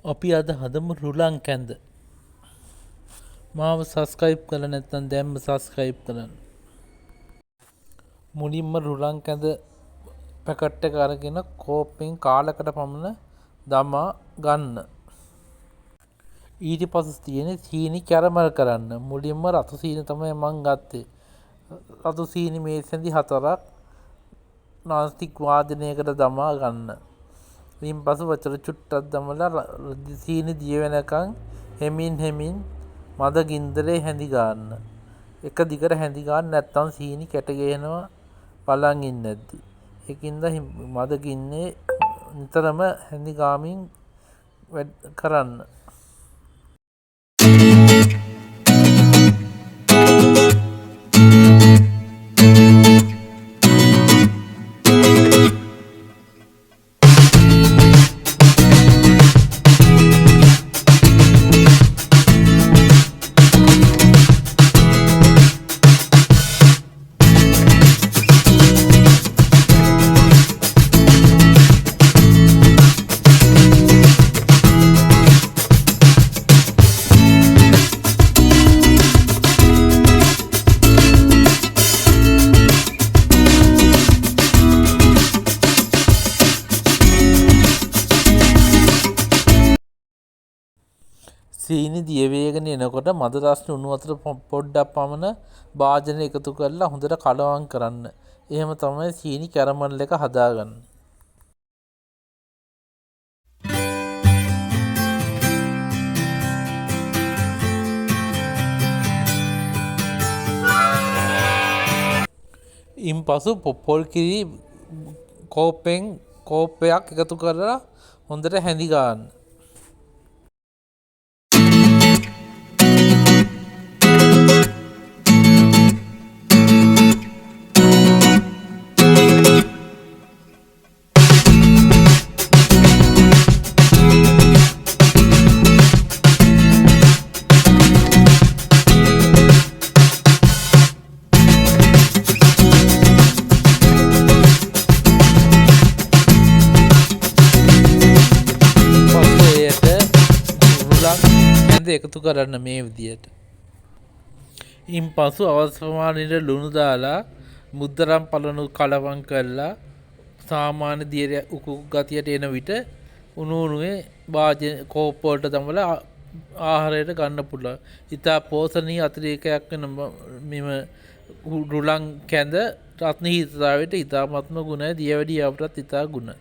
අපි අද හදමු රුලං කැඳ. මාව සස්ක්‍රයිබ් කළ නැත්නම් දැම්ම සස්ක්‍රයිබ් කරන්න. මුලින්ම රුලං කැඳ පැකට් එක අරගෙන කෝප්පෙන් කාලකට පමණ දමා ගන්න. ඊට පස්සේ තියෙන සීනි කැරමල් කරන්න. මුලින්ම රතු සීනි තමයි මං ගත්තේ. රතු සීනි මේසැඳි 4ක් නාස්තික් වාදනයකට දමා ගන්න. ඉන් පසු වචර චුට්ටක් දමලා සීනි දිය වෙනකන් හෙමින් මද ගින්දරේ හැඳි ගන්න. එක දිගට හැඳි ගන්න නැත්නම් සීනි කැට ගහනවා බලන් ඉන්නේ නැද්දි. ඒකින්ද මද ගින්නේ නිතරම හැඳි ගාමින් කරන්න. සීනි දියවේගෙන එනකොට මද රස්නේ උණු වතුර පොඩ්ඩක් පමණ භාජන එකතු කරලා හොඳට කලවම් කරන්න. එහෙම තමයි සීනි කැරමල් එක හදාගන්නේ. ඉන් පසු පොල් කිරි කෝප්පයක් එකතු කරලා හොඳට හැඳි ගන්න. එකතු කරන්න මේ විදියට. ඉන් පසු අවශ්‍ය ප්‍රමාණයට ලුණු දාලා මුද්දරම් පළනු කලවම් කරලා සාමාන්‍ය දියර උකු ගතියට එන විට උණුවේ භාජන කෝප්ප වලට දමලා ආහාරයට ගන්න පුළුවන්. ඉතා පෝෂණීය අතිරේකයක් වෙන මෙම රුලං කැඳ රත්න හිතතාවයට ඉතාමත්ම ගුණයි. දියවැඩියාවටත් ඉතා ගුණයි.